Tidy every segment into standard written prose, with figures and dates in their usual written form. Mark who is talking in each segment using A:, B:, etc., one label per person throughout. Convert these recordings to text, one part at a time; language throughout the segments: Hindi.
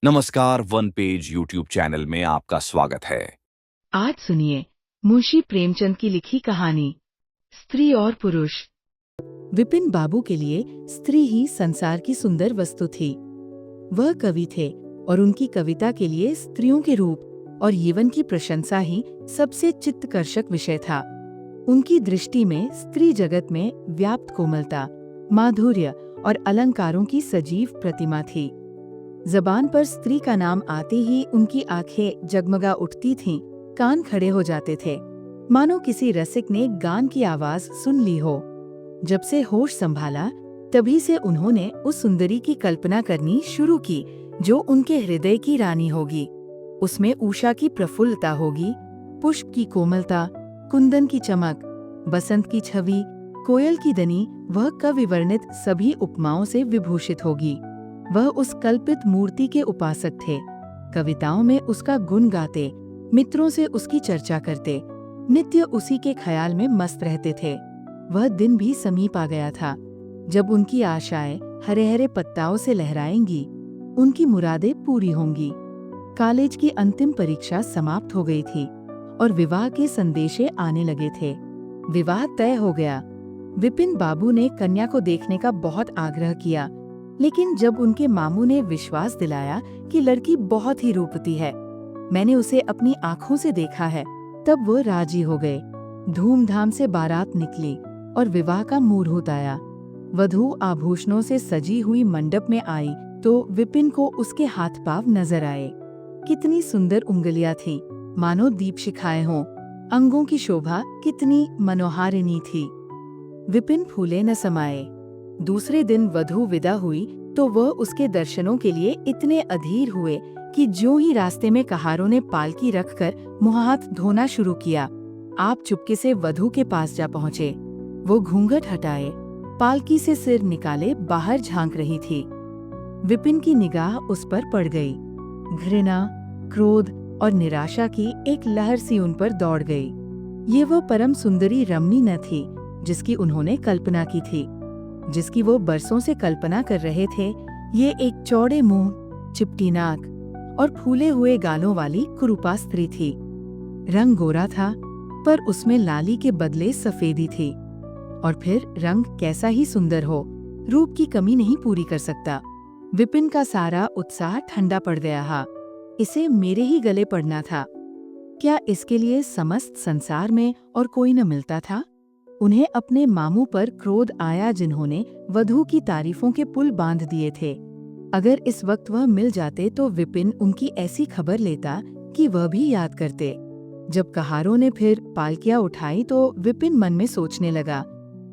A: नमस्कार, वन पेज यूट्यूब चैनल में आपका स्वागत है।
B: आज सुनिए मुंशी प्रेमचंद की लिखी कहानी स्त्री और पुरुष। विपिन बाबू के लिए स्त्री ही संसार की सुंदर वस्तु थी। वह कवि थे और उनकी कविता के लिए स्त्रियों के रूप और यौवन की प्रशंसा ही सबसे चित्तकर्षक विषय था। उनकी दृष्टि में स्त्री जगत में व्याप्त कोमलता, माधुर्य और अलंकारों की सजीव प्रतिमा थी। जबान पर स्त्री का नाम आते ही उनकी आंखें जगमगा उठती थीं, कान खड़े हो जाते थे, मानो किसी रसिक ने गान की आवाज सुन ली हो। जब से होश संभाला तभी से उन्होंने उस सुंदरी की कल्पना करनी शुरू की जो उनके हृदय की रानी होगी। उसमें उषा की प्रफुल्लता होगी, पुष्प की कोमलता, कुंदन की चमक, बसंत की छवि, कोयल की दनी, वह कवि वर्णित सभी उपमाओं से विभूषित होगी। वह उस कल्पित मूर्ति के उपासक थे। कविताओं में उसका गुण गाते, मित्रों से उसकी चर्चा करते, नित्य उसी के ख्याल में मस्त रहते थे। वह दिन भी समीप आ गया था जब उनकी आशाएं हरे हरे पत्ताओं से लहराएंगी, उनकी मुरादें पूरी होंगी। कॉलेज की अंतिम परीक्षा समाप्त हो गई थी और विवाह के संदेशे आने लगे थे। विवाह तय हो गया। विपिन बाबू ने कन्या को देखने का बहुत आग्रह किया, लेकिन जब उनके मामू ने विश्वास दिलाया कि लड़की बहुत ही रूपवती है, मैंने उसे अपनी आँखों से देखा है, तब वो राजी हो गए। धूमधाम से बारात निकली और विवाह का मुहूर्त आया। वधू आभूषणों से सजी हुई मंडप में आई तो विपिन को उसके हाथ पांव नजर आए। कितनी सुंदर उंगलियां थी, मानो दीपशिखाएं हों। अंगों की शोभा कितनी मनोहारिणी थी। विपिन फूले न समाये। दूसरे दिन वधू विदा हुई तो वह उसके दर्शनों के लिए इतने अधीर हुए कि जो ही रास्ते में कहारों ने पालकी रखकर मुँह हाथ धोना शुरू किया, आप चुपके से वधू के पास जा पहुँचे। वो घूंघट हटाए, पालकी से सिर निकाले बाहर झांक रही थी। विपिन की निगाह उस पर पड़ गई। घृणा, क्रोध और निराशा की एक लहर सी उन पर दौड़ गई। ये वो परम सुंदरी रमणी न थी जिसकी उन्होंने कल्पना की थी, जिसकी वो बरसों से कल्पना कर रहे थे। ये एक चौड़े मुंह, चिपटी नाक और फूले हुए गालों वाली कुरूपा स्त्री थी। रंग गोरा था पर उसमें लाली के बदले सफेदी थी। और फिर रंग कैसा ही सुंदर हो, रूप की कमी नहीं पूरी कर सकता। विपिन का सारा उत्साह ठंडा पड़ गया हा। इसे मेरे ही गले पड़ना था। क्या इसके लिए समस्त संसार में और कोई न मिलता था? उन्हें अपने मामू पर क्रोध आया जिन्होंने वधू की तारीफों के पुल बांध दिए थे। अगर इस वक्त वह मिल जाते तो विपिन उनकी ऐसी खबर लेता कि वह भी याद करते। जब कहारों ने फिर पालकियां उठाई तो विपिन मन में सोचने लगा,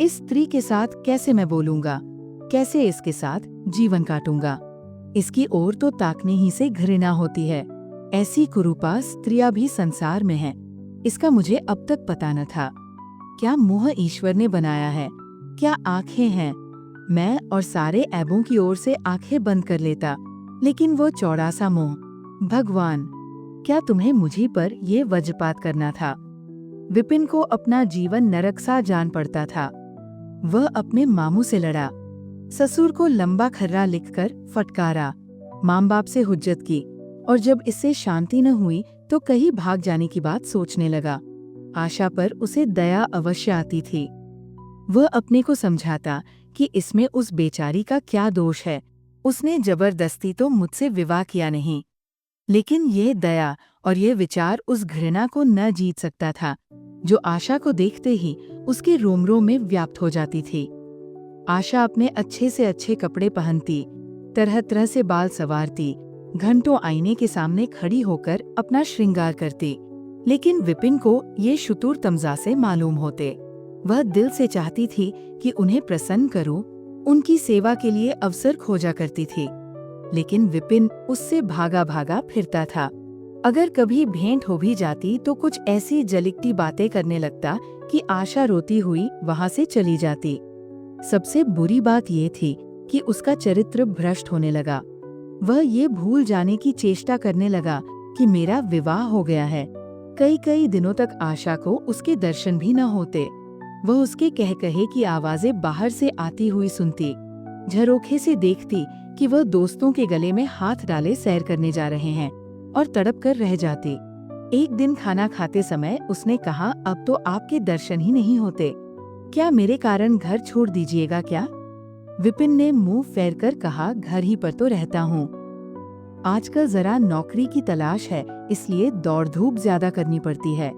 B: इस स्त्री के साथ कैसे मैं बोलूंगा, कैसे इसके साथ जीवन काटूंगा। इसकी ओर तो ताकने ही से घृणा होती है। ऐसी कुरूपा स्त्रियां भी संसार में हैं। इसका मुझे अब तक पता न था। क्या मुंह ईश्वर ने बनाया है, क्या आंखें हैं। मैं और सारे ऐबों की ओर से आंखें बंद कर लेता, लेकिन वो चौड़ा सा मुंह। भगवान, क्या तुम्हें मुझी पर ये वज्रपात करना था? विपिन को अपना जीवन नरक सा जान पड़ता था। वह अपने मामू से लड़ा, ससुर को लंबा खर्रा लिखकर फटकारा, माँ बाप से हुज्जत की, और जब इससे शांति न हुई तो कहीं भाग जाने की बात सोचने लगा। आशा पर उसे दया अवश्य आती थी। वह अपने को समझाता कि इसमें उस बेचारी का क्या दोष है, उसने जबरदस्ती तो मुझसे विवाह किया नहीं। लेकिन ये दया और ये विचार उस घृणा को न जीत सकता था जो आशा को देखते ही उसके रोम रोम में व्याप्त हो जाती थी। आशा अपने अच्छे से अच्छे कपड़े पहनती, तरह तरह से बाल संवारती, घंटों आईने के सामने खड़ी होकर अपना श्रृंगार करती, लेकिन विपिन को ये शुतुर तमज़ा मालूम होते। वह दिल से चाहती थी कि उन्हें प्रसन्न करूं, उनकी सेवा के लिए अवसर खोजा करती थी, लेकिन विपिन उससे भागा भागा फिरता था। अगर कभी भेंट हो भी जाती तो कुछ ऐसी जलिकती बातें करने लगता कि आशा रोती हुई वहां से चली जाती। सबसे बुरी बात ये थी कि उसका चरित्र भ्रष्ट होने लगा। वह ये भूल जाने की चेष्टा करने लगा कि मेरा विवाह हो गया है। कई कई दिनों तक आशा को उसके दर्शन भी न होते। वह उसके कह कहे की आवाजें बाहर से आती हुई सुनती, झरोखे से देखती कि वह दोस्तों के गले में हाथ डाले सैर करने जा रहे हैं और तड़प कर रह जाते। एक दिन खाना खाते समय उसने कहा, अब तो आपके दर्शन ही नहीं होते, क्या मेरे कारण घर छोड़ दीजिएगा क्या? विपिन ने मुंह फेर कर कहा, घर ही पर तो रहता हूँ। आजकल जरा नौकरी की तलाश है, इसलिए दौड़ धूप ज्यादा करनी पड़ती है।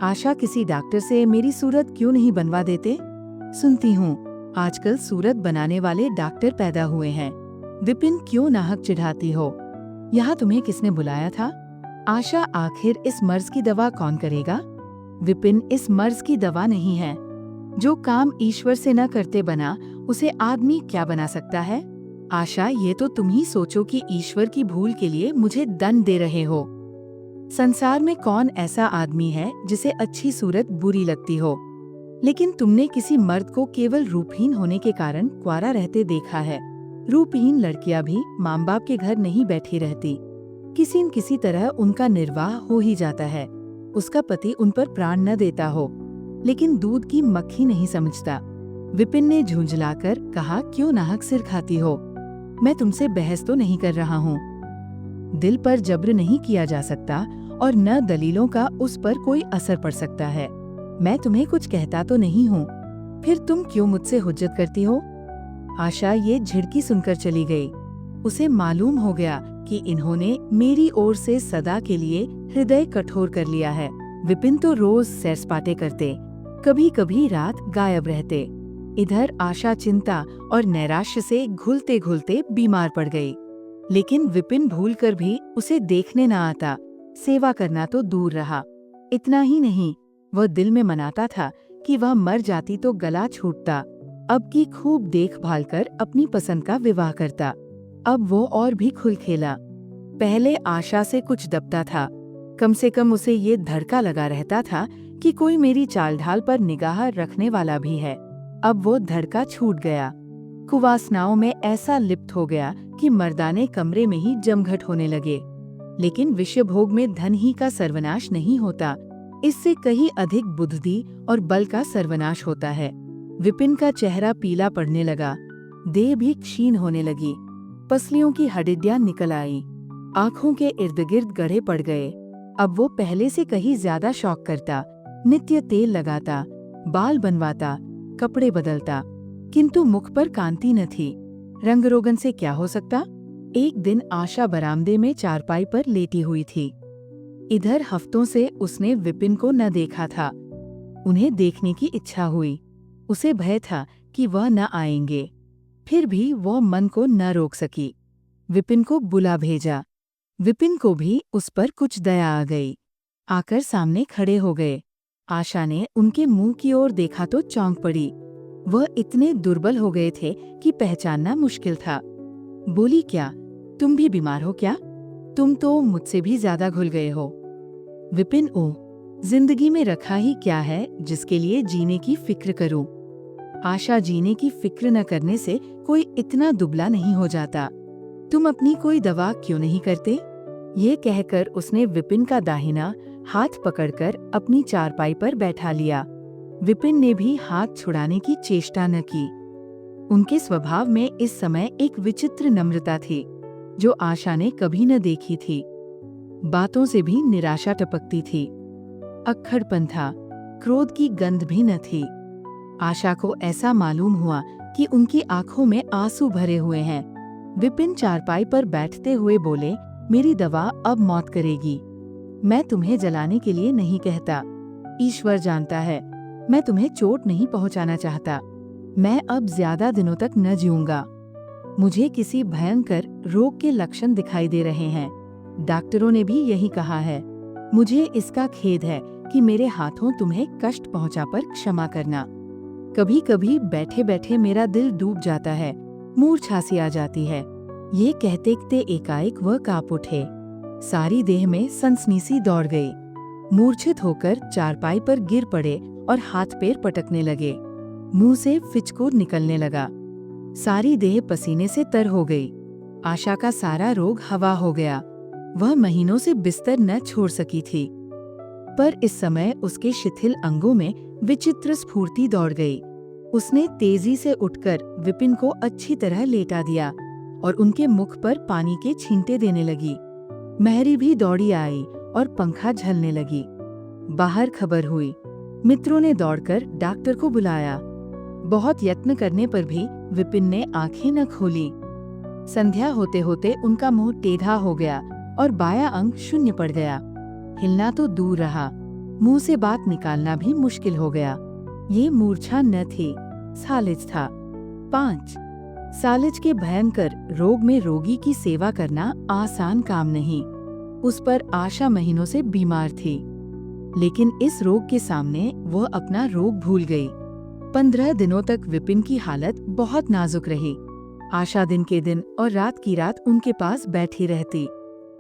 B: आशा किसी डॉक्टर से मेरी सूरत क्यों नहीं बनवा देते? सुनती हूँ आजकल सूरत बनाने वाले डॉक्टर पैदा हुए हैं। विपिन, क्यों नाहक चिढ़ाती हो? यहाँ तुम्हें किसने बुलाया था? आशा, आखिर इस मर्ज की दवा कौन करेगा? विपिन, इस मर्ज की दवा नहीं है। जो काम ईश्वर से न करते बना, उसे आदमी क्या बना सकता है? आशा, ये तो तुम ही सोचो कि ईश्वर की भूल के लिए मुझे दंड दे रहे हो। संसार में कौन ऐसा आदमी है जिसे अच्छी सूरत बुरी लगती हो? लेकिन तुमने किसी मर्द को केवल रूपहीन होने के कारण कुंवारा रहते देखा है। रूपहीन लड़कियां भी माँ बाप के घर नहीं बैठी रहती, किसी न किसी तरह उनका निर्वाह हो ही जाता है। उसका पति उन पर प्राण न देता हो, लेकिन दूध की मक्खी नहीं समझता। विपिन ने झुंझलाकर कहा, क्यों नाहक सिर खाती हो? मैं तुमसे बहस तो नहीं कर रहा हूँ। दिल पर जब्र नहीं किया जा सकता और न दलीलों का उस पर कोई असर पड़ सकता है। मैं तुम्हें कुछ कहता तो नहीं हूँ, फिर तुम क्यों मुझसे हुज्जत करती हो? आशा ये झिड़की सुनकर चली गई। उसे मालूम हो गया कि इन्होंने मेरी ओर से सदा के लिए हृदय कठोर कर लिया है। विपिन तो रोज सैर सपाटे करते, कभी कभी रात गायब रहते। इधर आशा चिंता और नैराश्य से घुलते घुलते बीमार पड़ गई। लेकिन विपिन भूलकर भी उसे देखने न आता, सेवा करना तो दूर रहा। इतना ही नहीं, वह दिल में मनाता था कि वह मर जाती तो गला छूटता, अब की खूब देखभाल कर अपनी पसंद का विवाह करता। अब वो और भी खुल खेला। पहले आशा से कुछ दबता था, कम से कम उसे ये धड़का लगा रहता था कि कोई मेरी चाल ढाल पर निगाह रखने वाला भी है। अब वो धड़का छूट गया। कुवासनाओं में ऐसा लिप्त हो गया कि मर्दाने कमरे में ही जमघट होने लगे। लेकिन विषय भोग में धन ही का सर्वनाश नहीं होता, इससे कहीं अधिक बुद्धि और बल का सर्वनाश होता है। विपिन का चेहरा पीला पड़ने लगा, देह भी क्षीण होने लगी, पसलियों की हड्डियां निकल आई, आँखों के इर्द गिर्द गढ़े पड़ गए। अब वो पहले से कहीं ज्यादा शौक करता, नित्य तेल लगाता, बाल बनवाता, कपड़े बदलता, किंतु मुख पर कांति न थी। रंग रोगन से क्या हो सकता? एक दिन आशा बरामदे में चारपाई पर लेटी हुई थी। इधर हफ्तों से उसने विपिन को न देखा था। उन्हें देखने की इच्छा हुई। उसे भय था कि वह न आएंगे, फिर भी वह मन को न रोक सकी। विपिन को बुला भेजा। विपिन को भी उस पर कुछ दया आ गई। आकर सामने खड़े हो गए। आशा ने उनके मुंह की ओर देखा तो चौंक पड़ी। वह इतने दुर्बल हो गए थे कि पहचानना मुश्किल था। बोली, क्या तुम भी बीमार हो क्या? तुम तो मुझसे भी ज्यादा घुल गए हो। विपिन, ओ, जिंदगी में रखा ही क्या है जिसके लिए जीने की फिक्र करूं? आशा, जीने की फिक्र न करने से कोई इतना दुबला नहीं हो जाता। तुम अपनी कोई दवा क्यों नहीं करते? ये कहकर उसने विपिन का दाहिना हाथ पकड़कर अपनी चारपाई पर बैठा लिया। विपिन ने भी हाथ छुड़ाने की चेष्टा न की। उनके स्वभाव में इस समय एक विचित्र नम्रता थी जो आशा ने कभी न देखी थी। बातों से भी निराशा टपकती थी, अक्खड़पन था, क्रोध की गंध भी न थी। आशा को ऐसा मालूम हुआ कि उनकी आंखों में आंसू भरे हुए हैं। विपिन चारपाई पर बैठते हुए बोले, मेरी दवा अब मौत करेगी। मैं तुम्हें जलाने के लिए नहीं कहता, ईश्वर जानता है मैं तुम्हें चोट नहीं पहुंचाना चाहता। मैं अब ज्यादा दिनों तक न जीऊंगा। मुझे किसी भयंकर रोग के लक्षण दिखाई दे रहे हैं। डॉक्टरों ने भी यही कहा है। मुझे इसका खेद है कि मेरे हाथों तुम्हें कष्ट पहुंचा पर क्षमा करना। कभी कभी बैठे बैठे मेरा दिल डूब जाता है, मूर्छा सी आ जाती है। ये कहते कहते एकाएक वह कांप उठे। सारी देह में सनसनीसी दौड़ गई। मूर्छित होकर चारपाई पर गिर पड़े और हाथ पैर पटकने लगे। मुंह से फिचकोर निकलने लगा। सारी देह पसीने से तर हो गई। आशा का सारा रोग हवा हो गया। वह महीनों से बिस्तर न छोड़ सकी थी, पर इस समय उसके शिथिल अंगों में विचित्र स्फूर्ति दौड़ गई। उसने तेजी से उठकर विपिन को अच्छी तरह लेटा दिया और उनके मुख पर पानी के छींटे देने लगी। महरी भी दौड़ी आई और पंखा झलने लगी। बाहर खबर हुई। मित्रों ने दौड़कर डॉक्टर को बुलाया। बहुत यत्न करने पर भी विपिन ने आंखें न खोली। संध्या होते होते उनका मुंह टेढ़ा हो गया और बायां अंग शून्य पड़ गया। हिलना तो दूर रहा, मुंह से बात निकालना भी मुश्किल हो गया। ये मूर्छा न थी, सालिज था। 5 सालिज के भयंकर रोग में रोगी की सेवा करना आसान काम नहीं। उस पर आशा महीनों से बीमार थी, लेकिन इस रोग के सामने वह अपना रोग भूल गई। 15 दिनों तक विपिन की हालत बहुत नाजुक रही। आशा दिन के दिन और रात की रात उनके पास बैठी रहती।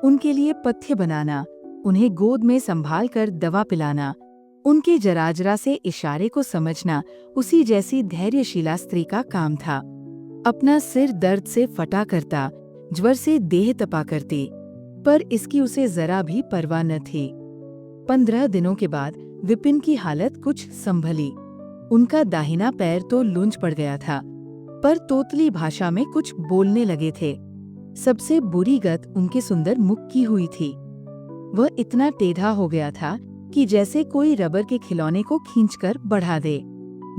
B: उनके लिए पथ्य बनाना, उन्हें गोद में संभाल कर दवा पिलाना, उनके जराजरा से इशारे को समझना उसी जैसी धैर्यशीला स्त्री का काम था। अपना सिर दर्द से फटा करता, ज्वर से देह तपा करती, पर इसकी उसे जरा भी परवाह न थी। 15 दिनों के बाद विपिन की हालत कुछ संभली। उनका दाहिना पैर तो लूंज पड़ गया था, पर तोतली भाषा में कुछ बोलने लगे थे। सबसे बुरी गत उनके सुंदर मुख की हुई थी। वह इतना टेढ़ा हो गया था कि जैसे कोई रबर के खिलौने को खींचकर बढ़ा दे।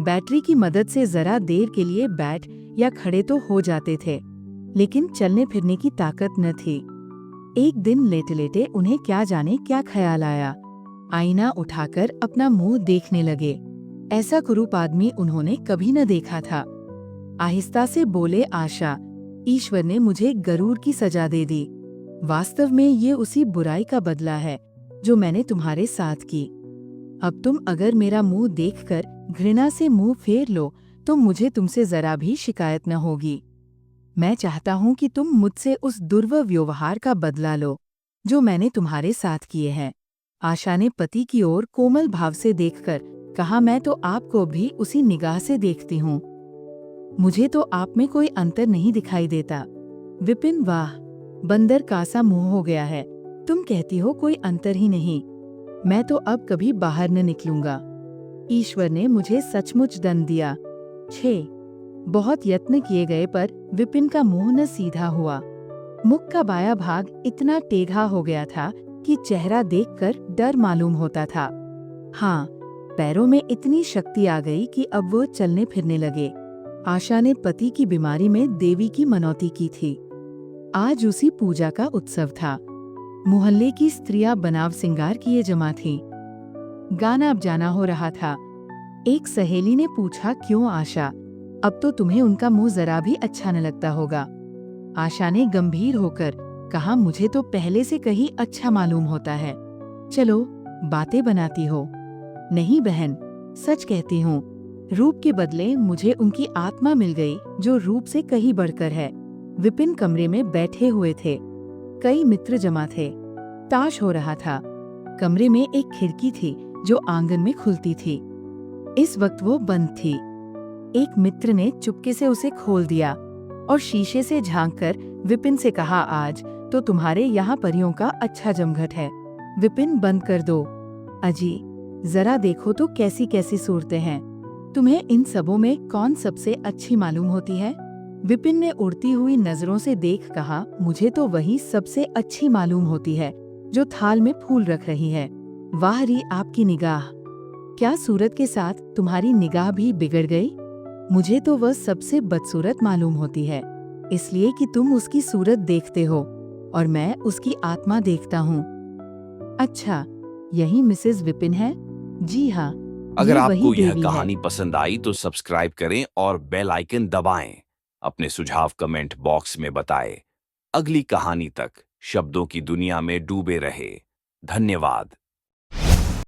B: बैटरी की मदद से जरा देर के लिए बैठ या खड़े तो हो जाते थे, लेकिन चलने फिरने की ताकत न थी। एक दिन लेटे लेटे उन्हें क्या जाने क्या ख्याल आया। आईना उठाकर अपना मुंह देखने लगे। ऐसा कुरूप आदमी उन्होंने कभी न देखा था। आहिस्ता से बोले, आशा, ईश्वर ने मुझे गरूर की सजा दे दी। वास्तव में ये उसी बुराई का बदला है जो मैंने तुम्हारे साथ की। अब तुम अगर मेरा मुंह देखकर घृणा से मुंह फेर लो तो मुझे तुमसे जरा भी शिकायत न होगी। मैं चाहता हूँ कि तुम मुझसे उस दुर्व्यवहार व्यवहार का बदला लो जो मैंने तुम्हारे साथ किए हैं। आशा ने पति की ओर कोमल भाव से देखकर कहा, मैं तो आपको भी उसी निगाह से देखती हूँ। मुझे तो आप में कोई अंतर नहीं दिखाई देता। विपिन, वाह, बंदर का सा मुंह हो गया है। तुम कहती हो कोई अंतर ही नहीं। मैं तो अब कभी बाहर न निकलूंगा। ईश्वर ने मुझे सचमुच दंड दिया। 6 बहुत यत्न किए गए पर विपिन का मुंह न सीधा हुआ। मुख का बाया भाग इतना टेढ़ा हो गया था कि चेहरा देखकर डर मालूम होता था। हाँ, पैरों में इतनी शक्ति आ गई कि अब वो चलने फिरने लगे। आशा ने पति की बीमारी में देवी की मनौती की थी। आज उसी पूजा का उत्सव था। मोहल्ले की स्त्रियां बनाव सिंगार किए जमा थीं। गाना अब जाना हो रहा था। एक सहेली ने पूछा, क्यों आशा, अब तो तुम्हें उनका मुंह जरा भी अच्छा न लगता होगा। आशा ने गंभीर होकर कहा, मुझे तो पहले से कहीं अच्छा मालूम होता है। चलो, बातें बनाती हो। नहीं बहन, सच कहती हूँ, रूप के बदले मुझे उनकी आत्मा मिल गई जो रूप से कहीं बढ़कर है। विपिन कमरे में बैठे हुए थे। कई मित्र जमा थे। ताश हो रहा था। कमरे में एक खिड़की थी जो आंगन में खुलती थी। इस वक्त वो बंद थी। एक मित्र ने चुपके से उसे खोल दिया और शीशे से झांककर विपिन से कहा, आज तो तुम्हारे यहाँ परियों का अच्छा जमघट है। विपिन, बंद कर दो। अजी, जरा देखो तो कैसी कैसी सूरतें हैं। तुम्हें इन सबों में कौन सबसे अच्छी मालूम होती है? विपिन ने उड़ती हुई नजरों से देख कहा, मुझे तो वही सबसे अच्छी मालूम होती है जो थाल में फूल रख रही है। वाह री आपकी निगाह! क्या सूरत के साथ तुम्हारी निगाह भी बिगड़ गई? मुझे तो वह सबसे बदसूरत मालूम होती है, इसलिए कि तुम उसकी सूरत देखते हो और मैं उसकी आत्मा देखता हूँ। अच्छा, यही मिसेस विपिन है? जी हाँ,
A: अगर
B: ये
A: आपको
B: वही
A: यह
B: देवी है।
A: कहानी पसंद आई तो सब्सक्राइब करें और बेल आइकन दबाएं। अपने सुझाव कमेंट बॉक्स में बताएं। अगली कहानी तक शब्दों की दुनिया में डूबे रहे। धन्यवाद।